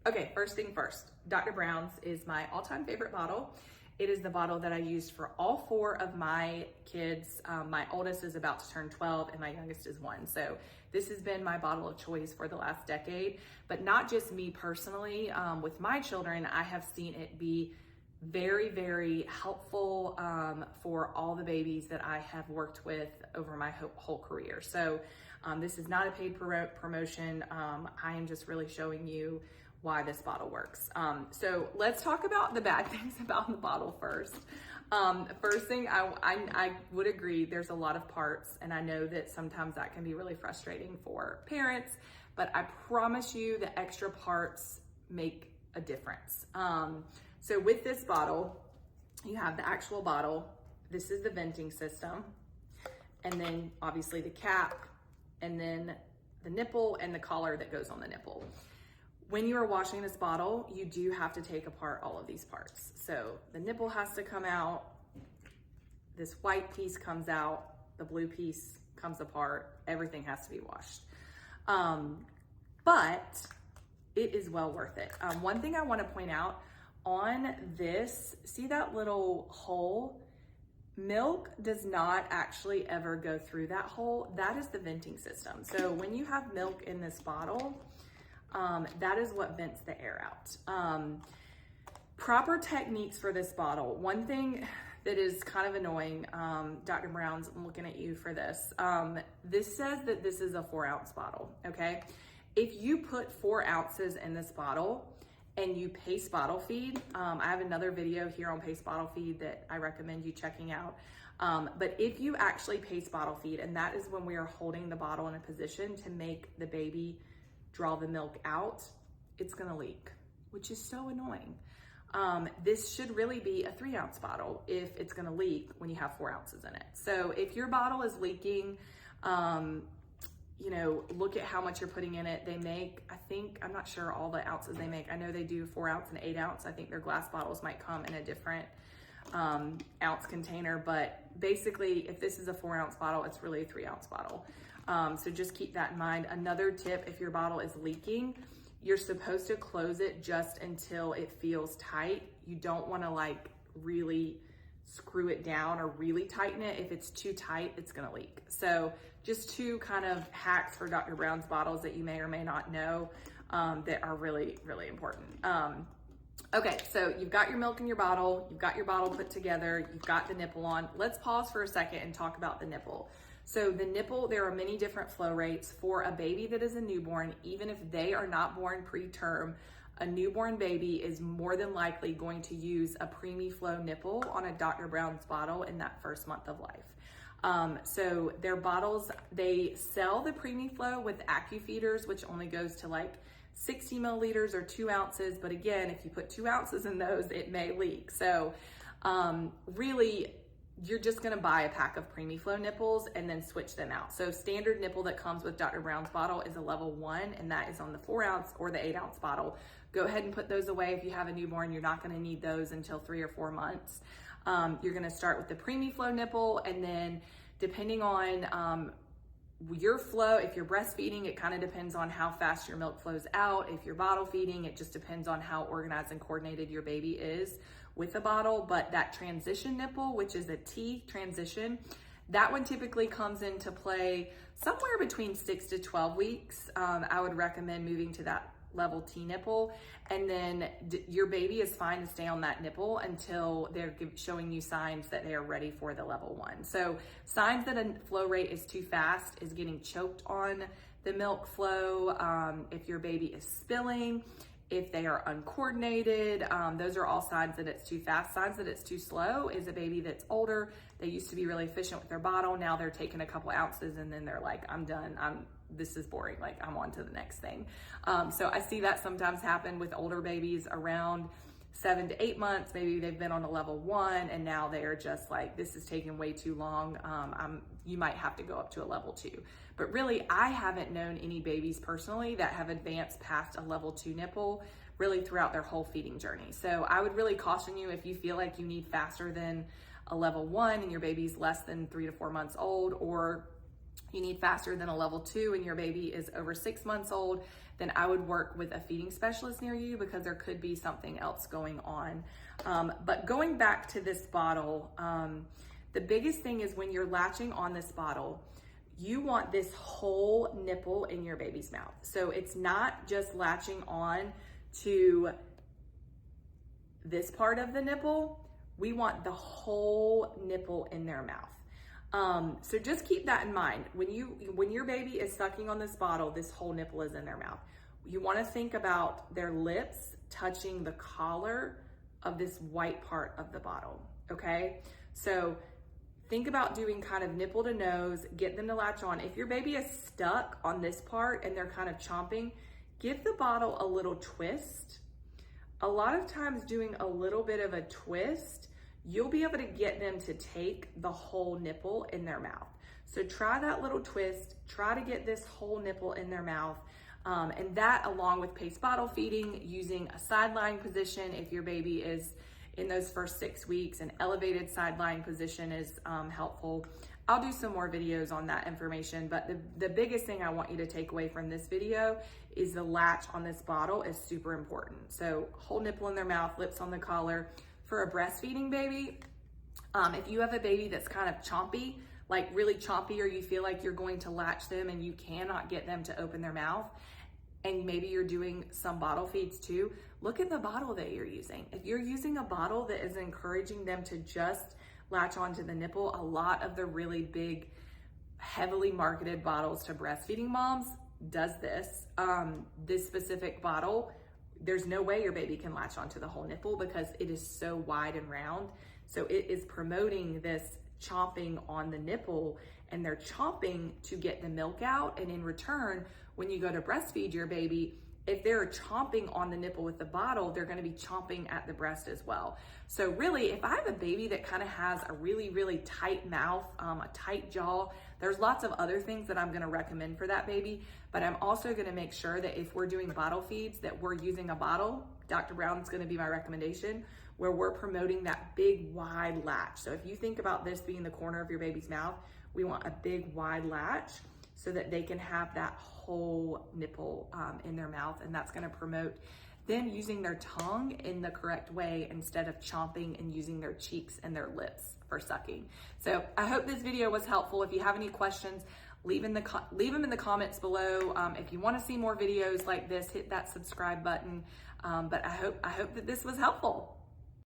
Okay, first thing first, Dr. Brown's is my all-time favorite bottle. It is the bottle that I used for all 4 of my kids. My oldest is about to turn 12 and my youngest is 1. So this has been my bottle of choice for the last decade, but not just me personally. With my children, I have seen it be very, very helpful for all the babies that I have worked with over my whole career. So this is not a paid promotion. I am just really showing you why this bottle works. So let's talk about the bad things about the bottle first. First thing, I would agree there's a lot of parts, and I know that sometimes that can be really frustrating for parents, but I promise you the extra parts make a difference. So with this bottle, you have the actual bottle. This is the venting system, and then obviously the cap, and then the nipple and the collar that goes on the nipple. When you are washing this bottle, you do have to take apart all of these parts. So the nipple has to come out, this white piece comes out, the blue piece comes apart, everything has to be washed. But it is well worth it. One thing I want to point out on this, see that little hole? Milk does not actually ever go through that hole. That is the venting system. So when you have milk in this bottle, that is what vents the air out. Proper techniques for this bottle. One thing that is kind of annoying, Dr. Brown's, I'm looking at you for this. This says that this is a 4-ounce bottle, okay? If you put 4 ounces in this bottle and you pace bottle feed, I have another video here on pace bottle feed that I recommend you checking out. But if you actually pace bottle feed, and that is when we are holding the bottle in a position to make the baby draw the milk out, it's gonna leak, which is so annoying. This should really be a 3-ounce bottle if it's gonna leak when you have 4 ounces in it. So if your bottle is leaking, you know, look at how much you're putting in it. They make, I think, I'm not sure all the ounces they make. I know they do 4 ounce and 8 ounce. I think their glass bottles might come in a different ounce container, but basically if this is a 4-ounce bottle, it's really a 3-ounce bottle. So just keep that in mind. Another tip, if your bottle is leaking, you're supposed to close it just until it feels tight. You don't want to like really screw it down or really tighten it. If it's too tight, it's gonna leak. So just 2 kind of hacks for Dr. Brown's bottles that you may or may not know that are really, really important. Okay, so you've got your milk in your bottle, you've got your bottle put together, you've got the nipple on. Let's pause for a second and talk about the nipple. So the nipple, there are many different flow rates for a baby that is a newborn. Even if they are not born preterm, a newborn baby is more than likely going to use a Preemie Flow nipple on a Dr. Brown's bottle in that first month of life. So their bottles, they sell the Preemie Flow with AccuFeeders, which only goes to like 60 milliliters or 2 ounces. But again, if you put 2 ounces in those, it may leak. So really, you're just gonna buy a pack of Preemie Flow nipples and then switch them out. So standard nipple that comes with Dr. Brown's bottle is a level 1, and that is on the 4 ounce or the 8 ounce bottle. Go ahead and put those away. If you have a newborn, you're not gonna need those until 3 or 4 months. You're gonna start with the Preemie Flow nipple, and then depending on your flow, if you're breastfeeding, it kind of depends on how fast your milk flows out. If you're bottle feeding, it just depends on how organized and coordinated your baby is with the bottle. But that transition nipple, which is a T transition, that one typically comes into play somewhere between 6 to 12 weeks. I would recommend moving to that level T nipple, and then your baby is fine to stay on that nipple until they're showing you signs that they are ready for the level 1. So signs that a flow rate is too fast is getting choked on the milk flow, if your baby is spilling, if they are uncoordinated, those are all signs that it's too fast. Signs that it's too slow is a baby that's older. They used to be really efficient with their bottle. Now they're taking a couple ounces and then they're like, I'm done. This is boring. Like, I'm on to the next thing. So I see that sometimes happen with older babies around 7 to 8 months. Maybe they've been on a level 1 and now they are just like, this is taking way too long. You might have to go up to a level 2. But really, I haven't known any babies personally that have advanced past a level 2 nipple really throughout their whole feeding journey. So I would really caution you, if you feel like you need faster than a level 1 and your baby's less than 3 to 4 months old, or you need faster than a level 2 and your baby is over 6 months old, then I would work with a feeding specialist near you because there could be something else going on. But going back to this bottle, the biggest thing is when you're latching on this bottle, you want this whole nipple in your baby's mouth. So it's not just latching on to this part of the nipple. We want the whole nipple in their mouth. So just keep that in mind. When your baby is sucking on this bottle, this whole nipple is in their mouth. You want to think about their lips touching the collar of this white part of the bottle, okay? So think about doing kind of nipple to nose, get them to latch on. If your baby is stuck on this part and they're kind of chomping, give the bottle a little twist. A lot of times doing a little bit of a twist, you'll be able to get them to take the whole nipple in their mouth. So try that little twist, try to get this whole nipple in their mouth. And that, along with paced bottle feeding, using a sideline position if your baby is in those first 6 weeks, an elevated sideline position is helpful. I'll do some more videos on that information, but the biggest thing I want you to take away from this video is the latch on this bottle is super important. So whole nipple in their mouth, lips on the collar. For a breastfeeding baby, if you have a baby that's kind of chompy, like really chompy, or you feel like you're going to latch them and you cannot get them to open their mouth, and maybe you're doing some bottle feeds too, look at the bottle that you're using. If you're using a bottle that is encouraging them to just latch onto the nipple, a lot of the really big, heavily marketed bottles to breastfeeding moms does this. This specific bottle, there's no way your baby can latch onto the whole nipple because it is so wide and round. So it is promoting this chomping on the nipple, and they're chomping to get the milk out. And in return, when you go to breastfeed your baby, if they're chomping on the nipple with the bottle, they're going to be chomping at the breast as well. So really, if I have a baby that kind of has a really, really tight mouth, a tight jaw, there's lots of other things that I'm going to recommend for that baby. But I'm also going to make sure that if we're doing bottle feeds, that we're using a bottle. Dr. Brown's going to be my recommendation, where we're promoting that big, wide latch. So if you think about this being the corner of your baby's mouth, we want a big, wide latch so that they can have that whole nipple in their mouth, and that's going to promote them using their tongue in the correct way instead of chomping and using their cheeks and their lips for sucking. So I hope this video was helpful. If you have any questions, leave them in the comments below. If you want to see more videos like this, hit that subscribe button. But I hope that this was helpful.